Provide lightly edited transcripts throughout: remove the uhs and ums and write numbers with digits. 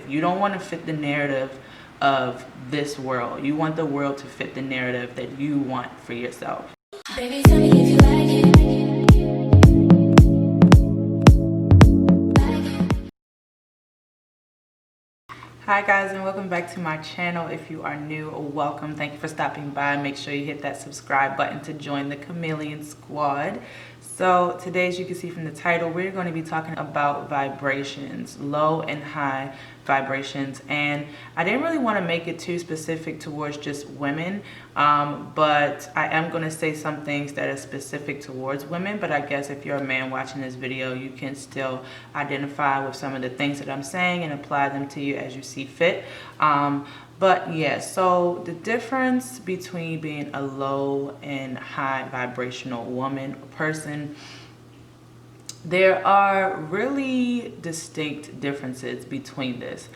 You don't want to fit the narrative of this world. You want the world to fit the narrative that you want for yourself. Baby, tell me if you like it. Hi guys, and welcome back to my channel. If you are new, welcome. Thank you for stopping by. Make sure you hit that subscribe button to join the Chameleon Squad. So today, as you can see from the title, we're going to be talking about vibrations, low and high vibrations. And I didn't really want to make it too specific towards just women, but I am going to say some things that are specific towards women. But I guess if you're a man watching this video, you can still identify with some of the things that I'm saying and apply them to you as you see fit. But yeah, so the difference between being a low and high vibrational woman or person, there are really distinct differences between this.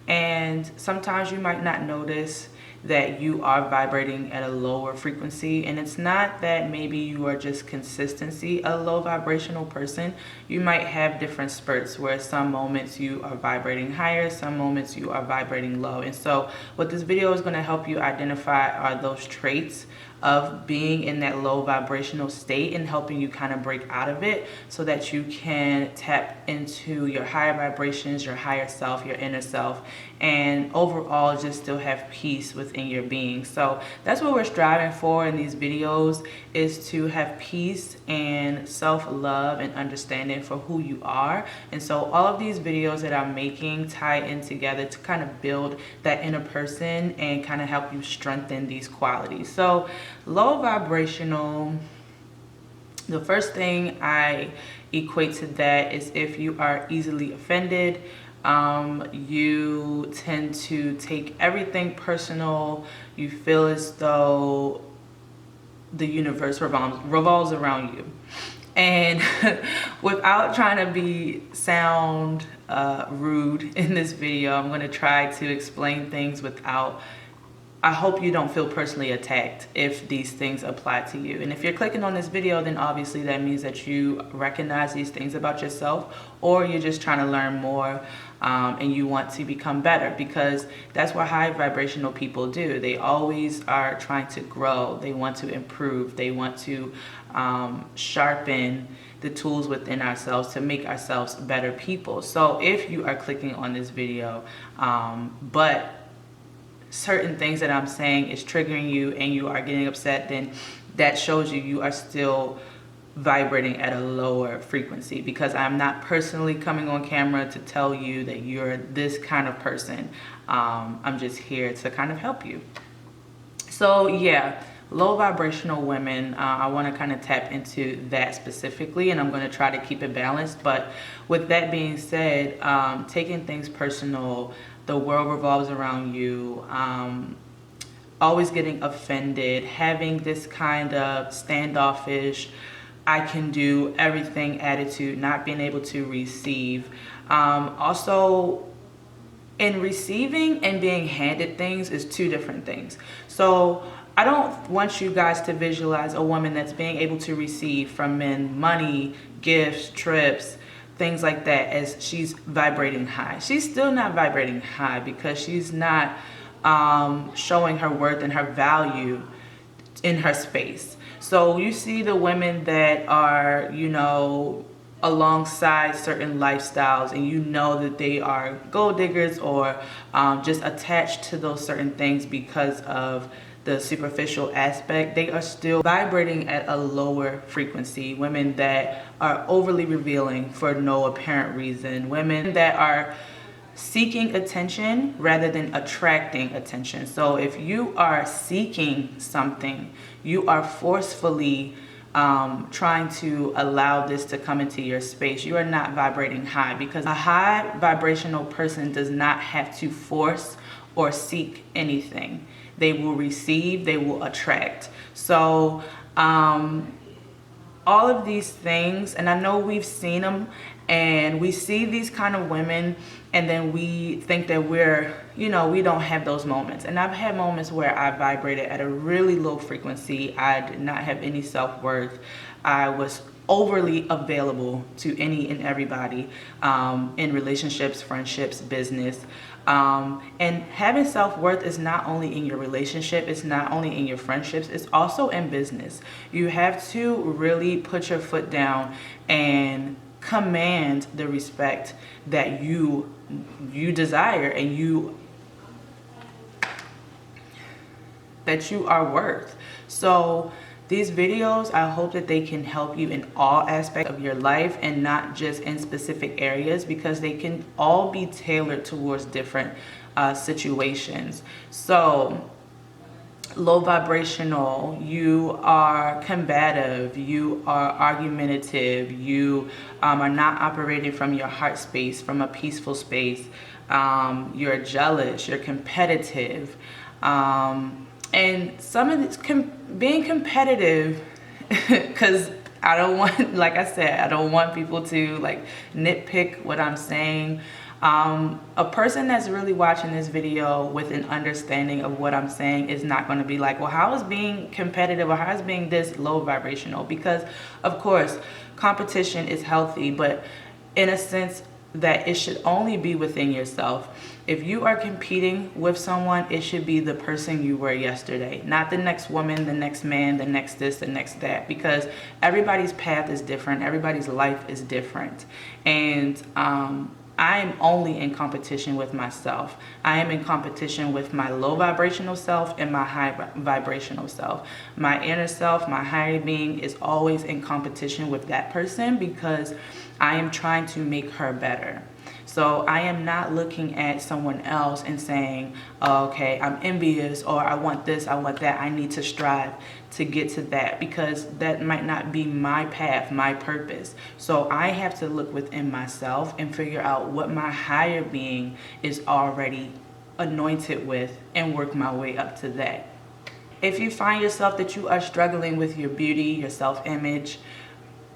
And sometimes you might not notice that you are vibrating at a lower frequency, and it's not that maybe you are just consistency a low vibrational person. You might have different spurts where some moments you are vibrating higher, some moments you are vibrating low. And so what this video is going to help you identify are those traits of being in that low vibrational state and helping you kind of break out of it so that you can tap into your higher vibrations, your higher self, your inner self, and overall just still have peace within your being. So that's what we're striving for in these videos, is to have peace and self-love and understanding for who you are. And so all of these videos that I'm making tie in together to kind of build that inner person and kind of help you strengthen these qualities. So low vibrational, the first thing I equate to that is if you are easily offended. You tend to take everything personal. You feel as though the universe revolves around you. And without trying to sound rude in this video, I'm going to try to explain things without, I hope you don't feel personally attacked if these things apply to you. And if you're clicking on this video, then obviously that means that you recognize these things about yourself, or you're just trying to learn more and you want to become better, because that's what high vibrational people do. They always are trying to grow. They want to improve. They want to sharpen the tools within ourselves to make ourselves better people. So if you are clicking on this video, but certain things that I'm saying is triggering you and you are getting upset, then that shows you are still vibrating at a lower frequency, because I'm not personally coming on camera to tell you that you're this kind of person. I'm just here to kind of help you. So yeah, low vibrational women, I want to kind of tap into that specifically, and I'm going to try to keep it balanced. But with that being said, taking things personal, the world revolves around you, always getting offended, having this kind of standoffish, I can do everything attitude, not being able to receive. Also, in receiving and being handed things is two different things. So I don't want you guys to visualize a woman that's being able to receive from men money, gifts, trips, things like that as she's vibrating high. She's still not vibrating high, because she's not showing her worth and her value in her space. So you see the women that are, you know, alongside certain lifestyles, and you know that they are gold diggers or just attached to those certain things because of the superficial aspect. They are still vibrating at a lower frequency. Women that are overly revealing for no apparent reason. Women that are seeking attention rather than attracting attention. So if you are seeking something, you are forcefully trying to allow this to come into your space. You are not vibrating high, because a high vibrational person does not have to force or seek anything. They will receive, they will attract. So all of these things, and I know we've seen them, and we see these kind of women, and then we think that we're, you know, we don't have those moments. And I've had moments where I vibrated at a really low frequency. I did not have any self-worth. I was overly available to any and everybody, in relationships, friendships, business. And having self-worth is not only in your relationship, it's not only in your friendships, it's also in business. You have to really put your foot down and command the respect that you desire and that you are worth. So these videos, I hope that they can help you in all aspects of your life and not just in specific areas, because they can all be tailored towards different situations. So low vibrational, you are combative, you are argumentative, you are not operating from your heart space, from a peaceful space. You're jealous, you're competitive. And some of this being competitive, because I don't want, like I said, I don't want people to like nitpick what I'm saying. A person that's really watching this video with an understanding of what I'm saying is not going to be like, well, how is being competitive or how is being this low vibrational? Because of course, competition is healthy, but in a sense that it should only be within yourself. If you are competing with someone, it should be the person you were yesterday, not the next woman, the next man, the next this, the next that, because everybody's path is different. Everybody's life is different. And I am only in competition with myself. I am in competition with my low vibrational self and my high vibrational self. My inner self, my higher being, is always in competition with that person because I am trying to make her better. So I am not looking at someone else and saying, oh, okay, I'm envious, or I want this, I want that. I need to strive to get to that, because that might not be my path, my purpose. So I have to look within myself and figure out what my higher being is already anointed with and work my way up to that. If you find yourself that you are struggling with your beauty, your self-image,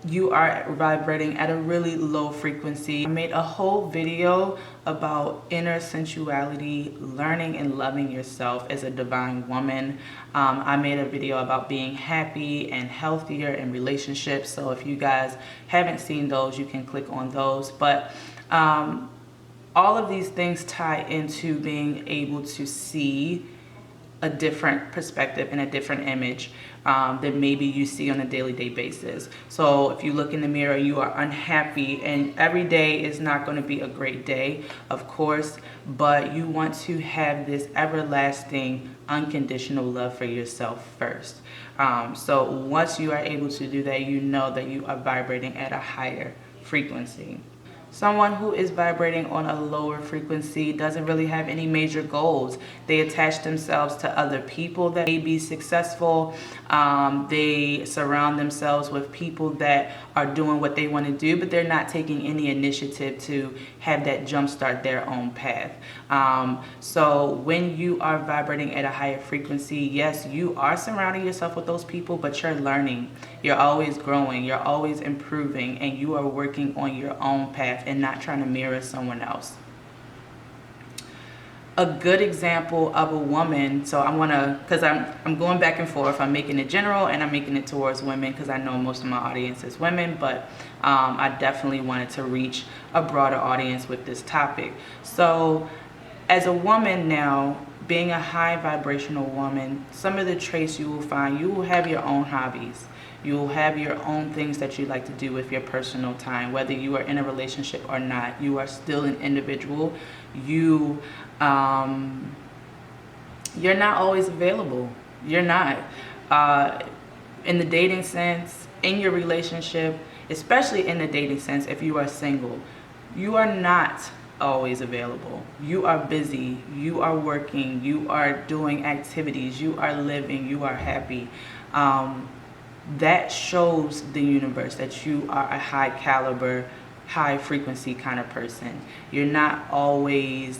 you are vibrating at a really low frequency. I made a whole video about inner sensuality, learning and loving yourself as a divine woman. I made a video about being happy and healthier in relationships. So if you guys haven't seen those, you can click on those. But all of these things tie into being able to see a different perspective and a different image than maybe you see on a daily basis. So if you look in the mirror, you are unhappy, and every day is not going to be a great day, of course, but you want to have this everlasting unconditional love for yourself first. So once you are able to do that, you know that you are vibrating at a higher frequency. Someone who is vibrating on a lower frequency doesn't really have any major goals. They attach themselves to other people that may be successful. They surround themselves with people that are doing what they want to do, but they're not taking any initiative to have that jumpstart their own path. So when you are vibrating at a higher frequency, yes, you are surrounding yourself with those people, but you're learning. You're always growing. You're always improving, and you are working on your own path and not trying to mirror someone else. A good example of a woman, so I want to, because I'm going back and forth, I'm making it general and I'm making it towards women because I know most of my audience is women, but I definitely wanted to reach a broader audience with this topic. So as a woman now, being a high vibrational woman, some of the traits you will find, you will have your own hobbies. You will have your own things that you like to do with your personal time, whether you are in a relationship or not. You are still an individual. You're not always available. You're not. In the dating sense, in your relationship, especially in the dating sense, if you are single, you are not always available. You are busy. You are working. You are doing activities. You are living. You are happy. That shows the universe that you are a high caliber, high frequency kind of person. You're not always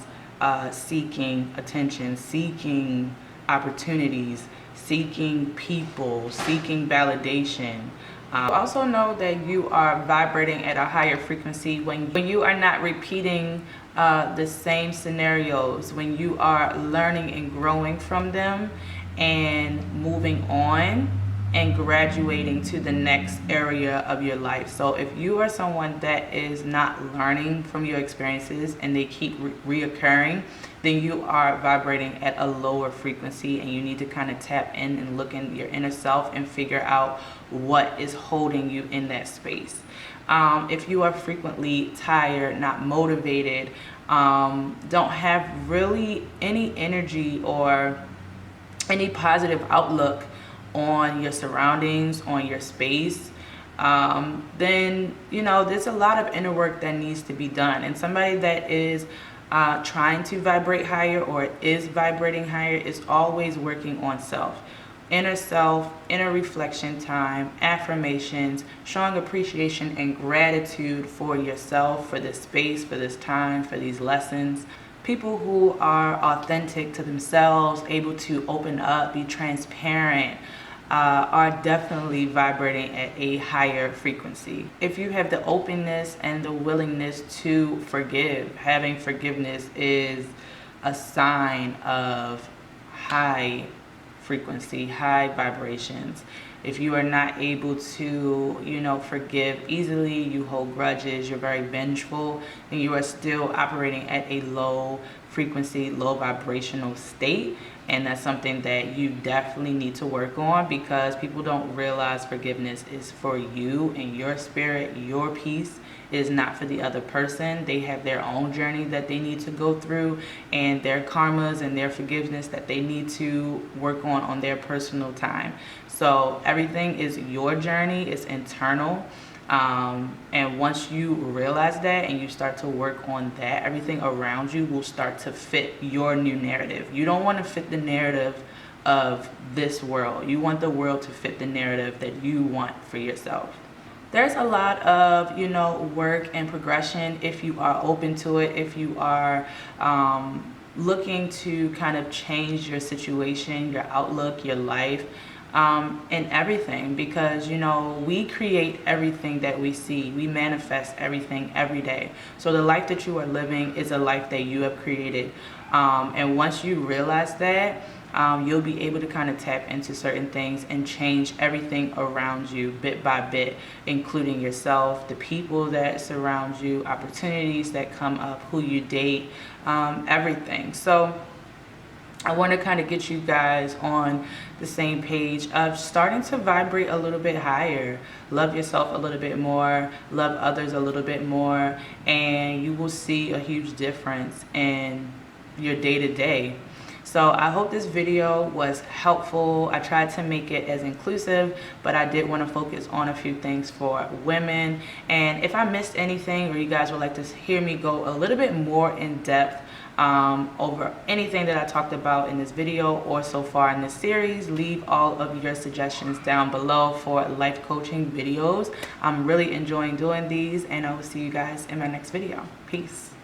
seeking attention, seeking opportunities, seeking people, seeking validation. Also know that you are vibrating at a higher frequency when you are not repeating the same scenarios, when you are learning and growing from them and moving on and graduating to the next area of your life. So if you are someone that is not learning from your experiences and they keep reoccurring, then you are vibrating at a lower frequency, and you need to kind of tap in and look in your inner self and figure out what is holding you in that space. If you are frequently tired, not motivated, don't have really any energy or any positive outlook on your surroundings, on your space, then there's a lot of inner work that needs to be done. And somebody that is trying to vibrate higher or is vibrating higher is always working on self, inner reflection time, affirmations, showing appreciation and gratitude for yourself, for this space, for this time, for these lessons. People who are authentic to themselves, able to open up, be transparent, are definitely vibrating at a higher frequency. If you have the openness and the willingness to forgive, having forgiveness is a sign of high frequency, high vibrations. If you are not able to, forgive easily, you hold grudges, you're very vengeful, then you are still operating at a low frequency, low vibrational state. And that's something that you definitely need to work on, because people don't realize forgiveness is for you and your spirit, your peace. It is not for the other person. They have their own journey that they need to go through, and their karmas and their forgiveness that they need to work on their personal time. So everything is your journey. It's internal. And once you realize that and you start to work on that, everything around you will start to fit your new narrative. You don't want to fit the narrative of this world. You want the world to fit the narrative that you want for yourself. There's a lot of, work and progression if you are open to it, if you are looking to kind of change your situation, your outlook, your life, and everything, because we create everything that we see. We manifest everything every day. So the life that you are living is a life that you have created, and once you realize that, you'll be able to kind of tap into certain things and change everything around you bit by bit, including yourself, the people that surround you, opportunities that come up, who you date, everything. So I want to kind of get you guys on the same page of starting to vibrate a little bit higher. Love yourself a little bit more, love others a little bit more, and you will see a huge difference in your day-to-day. So I hope this video was helpful. I tried to make it as inclusive, but I did want to focus on a few things for women. And if I missed anything, or you guys would like to hear me go a little bit more in depth over anything that I talked about in this video or so far in this series, leave all of your suggestions down below for life coaching videos. I'm really enjoying doing these, and I will see you guys in my next video. Peace.